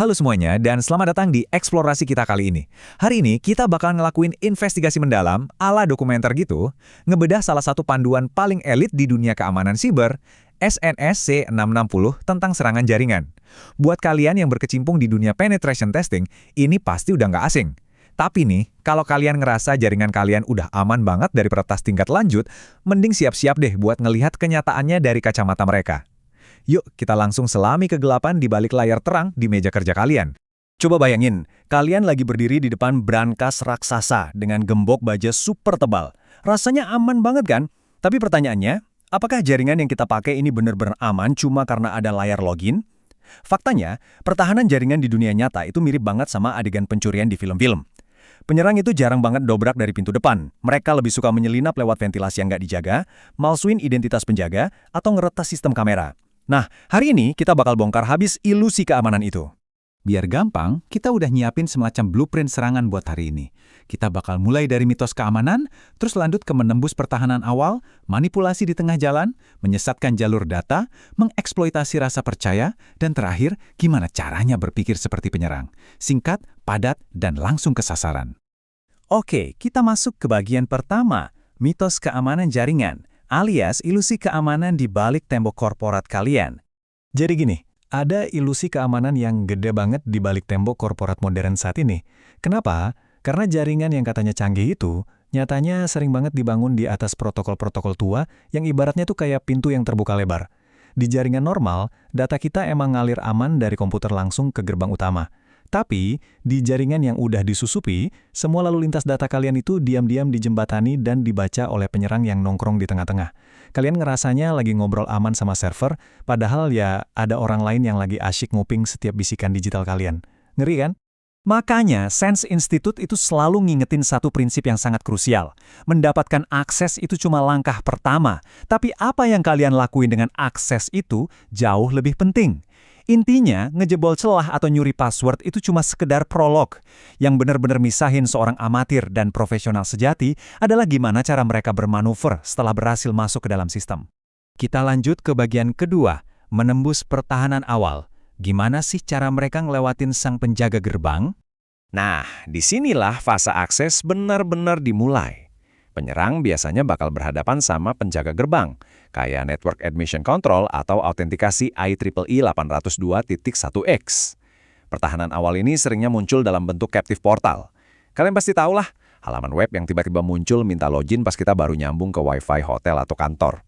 Halo semuanya, dan selamat datang di eksplorasi kita kali ini. Hari ini kita bakal ngelakuin investigasi mendalam, ala dokumenter gitu, ngebedah salah satu panduan paling elit di dunia keamanan siber, SNSC 660 tentang serangan jaringan. Buat kalian yang berkecimpung di dunia penetration testing, ini pasti udah nggak asing. Tapi nih, kalau kalian ngerasa jaringan kalian udah aman banget dari peretas tingkat lanjut, mending siap-siap deh buat ngelihat kenyataannya dari kacamata mereka. Yuk, kita langsung selami kegelapan di balik layar terang di meja kerja kalian. Coba bayangin, kalian lagi berdiri di depan brankas raksasa dengan gembok baja super tebal. Rasanya aman banget kan? Tapi pertanyaannya, apakah jaringan yang kita pakai ini benar-benar aman cuma karena ada layar login? Faktanya, pertahanan jaringan di dunia nyata itu mirip banget sama adegan pencurian di film-film. Penyerang itu jarang banget dobrak dari pintu depan. Mereka lebih suka menyelinap lewat ventilasi yang nggak dijaga, malsuin identitas penjaga, atau ngeretas sistem kamera. Nah, hari ini kita bakal bongkar habis ilusi keamanan itu. Biar gampang, kita udah nyiapin semacam blueprint serangan buat hari ini. Kita bakal mulai dari mitos keamanan, terus lanjut ke menembus pertahanan awal, manipulasi di tengah jalan, menyesatkan jalur data, mengeksploitasi rasa percaya, dan terakhir, gimana caranya berpikir seperti penyerang. Singkat, padat, dan langsung ke sasaran. Oke, kita masuk ke bagian pertama, mitos keamanan jaringan, alias ilusi keamanan di balik tembok korporat kalian. Jadi gini, ada ilusi keamanan yang gede banget di balik tembok korporat modern saat ini. Kenapa? Karena jaringan yang katanya canggih itu, nyatanya sering banget dibangun di atas protokol-protokol tua yang ibaratnya tuh kayak pintu yang terbuka lebar. Di jaringan normal, data kita emang ngalir aman dari komputer langsung ke gerbang utama. Tapi, di jaringan yang udah disusupi, semua lalu lintas data kalian itu diam-diam dijembatani dan dibaca oleh penyerang yang nongkrong di tengah-tengah. Kalian ngerasanya lagi ngobrol aman sama server, padahal ya ada orang lain yang lagi asyik nguping setiap bisikan digital kalian. Ngeri kan? Makanya, Sense Institute itu selalu ngingetin satu prinsip yang sangat krusial. Mendapatkan akses itu cuma langkah pertama, tapi apa yang kalian lakuin dengan akses itu jauh lebih penting. Intinya, ngejebol celah atau nyuri password itu cuma sekedar prolog. Yang benar-benar misahin seorang amatir dan profesional sejati adalah gimana cara mereka bermanuver setelah berhasil masuk ke dalam sistem. Kita lanjut ke bagian kedua, menembus pertahanan awal. Gimana sih cara mereka ngelewatin sang penjaga gerbang? Nah, disinilah fase akses benar-benar dimulai. Penyerang biasanya bakal berhadapan sama penjaga gerbang, kayak Network Admission Control atau autentikasi IEEE 802.1x. Pertahanan awal ini seringnya muncul dalam bentuk captive portal. Kalian pasti tahu lah, halaman web yang tiba-tiba muncul minta login pas kita baru nyambung ke wifi hotel atau kantor.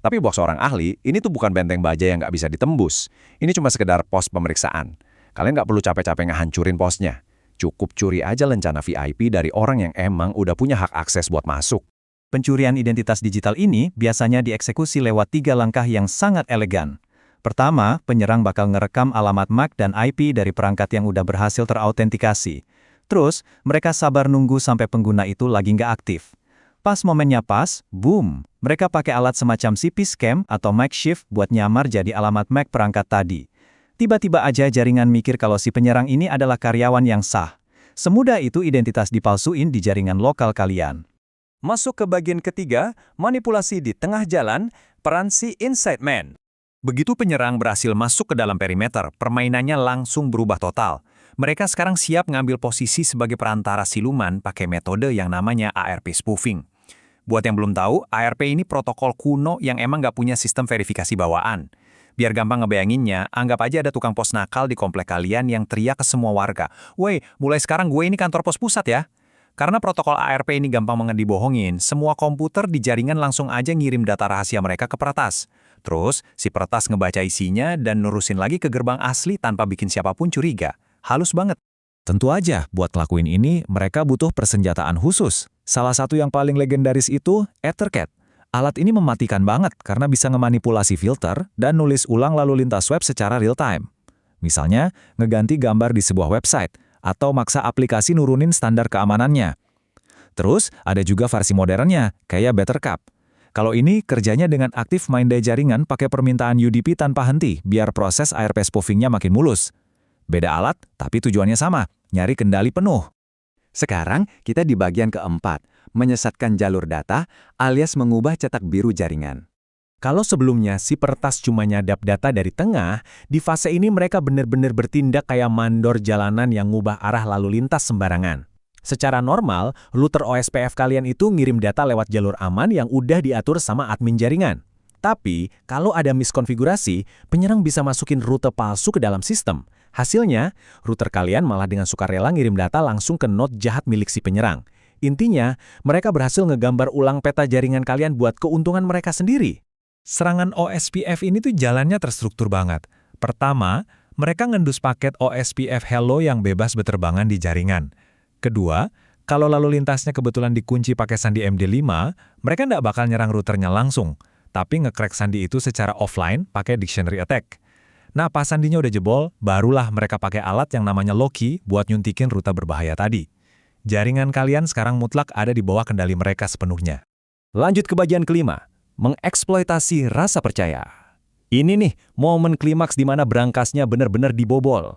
Tapi buat seorang ahli, ini tuh bukan benteng baja yang nggak bisa ditembus. Ini cuma sekedar pos pemeriksaan. Kalian nggak perlu capek-capek ngehancurin posnya. Cukup curi aja lencana VIP dari orang yang emang udah punya hak akses buat masuk. Pencurian identitas digital ini biasanya dieksekusi lewat 3 langkah yang sangat elegan. Pertama, penyerang bakal ngerekam alamat MAC dan IP dari perangkat yang udah berhasil terautentikasi. Terus, mereka sabar nunggu sampai pengguna itu lagi nggak aktif. Pas momennya pas, boom, mereka pakai alat semacam CP scam atau makeshift buat nyamar jadi alamat MAC perangkat tadi. Tiba-tiba aja jaringan mikir kalau si penyerang ini adalah karyawan yang sah. Semudah itu identitas dipalsuin di jaringan lokal kalian. Masuk ke bagian ketiga, manipulasi di tengah jalan, peran si Inside Man. Begitu penyerang berhasil masuk ke dalam perimeter, permainannya langsung berubah total. Mereka sekarang siap ngambil posisi sebagai perantara siluman pakai metode yang namanya ARP spoofing. Buat yang belum tahu, ARP ini protokol kuno yang emang nggak punya sistem verifikasi bawaan. Biar gampang ngebayanginnya, anggap aja ada tukang pos nakal di komplek kalian yang teriak ke semua warga, "Woi, mulai sekarang gue ini kantor pos pusat ya." Karena protokol ARP ini gampang banget dibohongin, semua komputer di jaringan langsung aja ngirim data rahasia mereka ke peretas. Terus, si peretas ngebaca isinya dan nurusin lagi ke gerbang asli tanpa bikin siapapun curiga. Halus banget. Tentu aja, buat ngelakuin ini, mereka butuh persenjataan khusus. Salah satu yang paling legendaris itu Ethercat. Alat ini mematikan banget karena bisa ngemanipulasi filter dan nulis ulang lalu lintas web secara real-time. Misalnya, ngeganti gambar di sebuah website, atau maksa aplikasi nurunin standar keamanannya. Terus, ada juga versi modernnya, kayak Bettercap. Kalau ini kerjanya dengan aktif mindai jaringan pakai permintaan UDP tanpa henti, biar proses ARP spoofingnya makin mulus. Beda alat, tapi tujuannya sama, nyari kendali penuh. Sekarang kita di bagian keempat, menyesatkan jalur data alias mengubah cetak biru jaringan. Kalau sebelumnya si peretas cuma nyadap data dari tengah, di fase ini mereka benar-benar bertindak kayak mandor jalanan yang ngubah arah lalu lintas sembarangan. Secara normal, router OSPF kalian itu ngirim data lewat jalur aman yang udah diatur sama admin jaringan. Tapi, kalau ada miskonfigurasi, penyerang bisa masukin rute palsu ke dalam sistem. Hasilnya, router kalian malah dengan sukarela ngirim data langsung ke node jahat milik si penyerang. Intinya, mereka berhasil ngegambar ulang peta jaringan kalian buat keuntungan mereka sendiri. Serangan OSPF ini tuh jalannya terstruktur banget. Pertama, mereka ngendus paket OSPF Hello yang bebas berterbangan di jaringan. Kedua, kalau lalu lintasnya kebetulan dikunci pakai sandi MD5, mereka nggak bakal nyerang routernya langsung, tapi nge-crack sandi itu secara offline pakai dictionary attack. Nah, pas sandinya udah jebol, barulah mereka pakai alat yang namanya Loki buat nyuntikin rute berbahaya tadi. Jaringan kalian sekarang mutlak ada di bawah kendali mereka sepenuhnya. Lanjut ke bagian kelima. Mengeksploitasi rasa percaya. Ini nih, momen klimaks di mana berangkasnya benar-benar dibobol.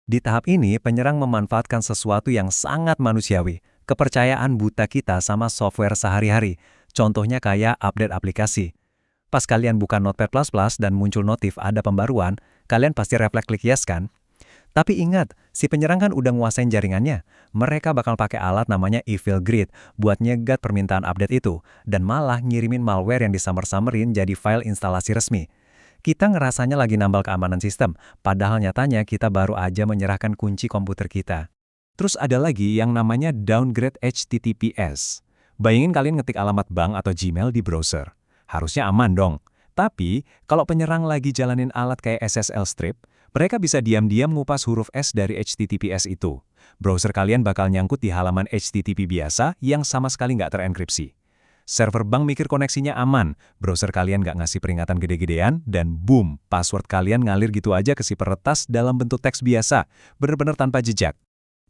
Di tahap ini, penyerang memanfaatkan sesuatu yang sangat manusiawi, kepercayaan buta kita sama software sehari-hari. Contohnya kayak update aplikasi. Pas kalian buka Notepad++ dan muncul notif ada pembaruan, kalian pasti refleks klik yes kan? Tapi ingat, si penyerang kan udah nguasain jaringannya. Mereka bakal pakai alat namanya Evil Grid buat nyegat permintaan update itu, dan malah ngirimin malware yang disamar-samarin jadi file instalasi resmi. Kita ngerasanya lagi nambal keamanan sistem, padahal nyatanya kita baru aja menyerahkan kunci komputer kita. Terus ada lagi yang namanya downgrade HTTPS. Bayangin kalian ngetik alamat bank atau Gmail di browser. Harusnya aman dong. Tapi, kalau penyerang lagi jalanin alat kayak SSL strip, mereka bisa diam-diam ngupas huruf S dari HTTPS itu. Browser kalian bakal nyangkut di halaman HTTP biasa yang sama sekali nggak terenkripsi. Server bank mikir koneksinya aman, browser kalian nggak ngasih peringatan gede-gedean, dan boom, password kalian ngalir gitu aja ke si peretas dalam bentuk teks biasa, bener-bener tanpa jejak.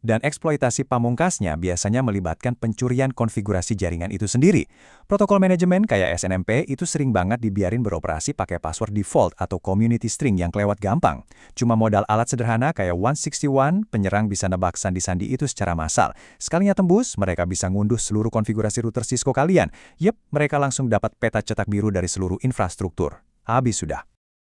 Dan eksploitasi pamungkasnya biasanya melibatkan pencurian konfigurasi jaringan itu sendiri. Protokol manajemen kayak SNMP itu sering banget dibiarin beroperasi pakai password default atau community string yang kelewat gampang. Cuma modal alat sederhana kayak 161, penyerang bisa nebak sandi-sandi itu secara massal. Sekalinya tembus, mereka bisa ngunduh seluruh konfigurasi router Cisco kalian. Yep, mereka langsung dapat peta cetak biru dari seluruh infrastruktur. Habis sudah.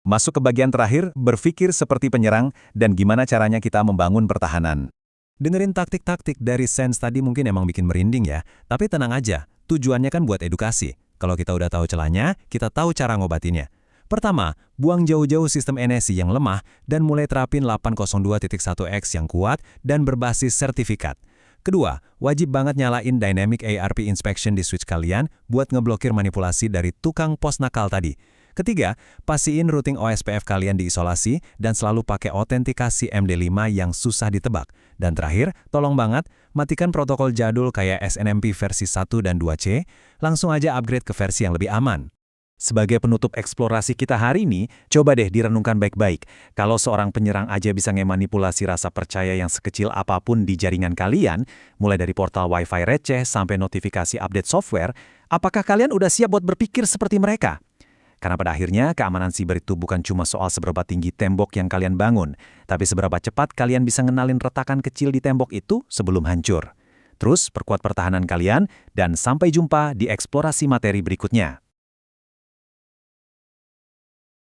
Masuk ke bagian terakhir, berpikir seperti penyerang dan gimana caranya kita membangun pertahanan. Dengerin taktik-taktik dari Sense tadi mungkin emang bikin merinding ya, tapi tenang aja, tujuannya kan buat edukasi. Kalau kita udah tahu celahnya, kita tahu cara ngobatinnya. Pertama, buang jauh-jauh sistem NSI yang lemah dan mulai terapin 802.1x yang kuat dan berbasis sertifikat. Kedua, wajib banget nyalain Dynamic ARP Inspection di switch kalian buat ngeblokir manipulasi dari tukang pos nakal tadi. Ketiga, pastiin routing OSPF kalian diisolasi dan selalu pakai autentikasi MD5 yang susah ditebak. Dan terakhir, tolong banget, matikan protokol jadul kayak SNMP versi 1 dan 2C, langsung aja upgrade ke versi yang lebih aman. Sebagai penutup eksplorasi kita hari ini, coba deh direnungkan baik-baik. Kalau seorang penyerang aja bisa ngemanipulasi rasa percaya yang sekecil apapun di jaringan kalian, mulai dari portal Wi-Fi receh sampai notifikasi update software, apakah kalian udah siap buat berpikir seperti mereka? Karena pada akhirnya, keamanan siber itu bukan cuma soal seberapa tinggi tembok yang kalian bangun, tapi seberapa cepat kalian bisa ngenalin retakan kecil di tembok itu sebelum hancur. Terus, perkuat pertahanan kalian, dan sampai jumpa di eksplorasi materi berikutnya.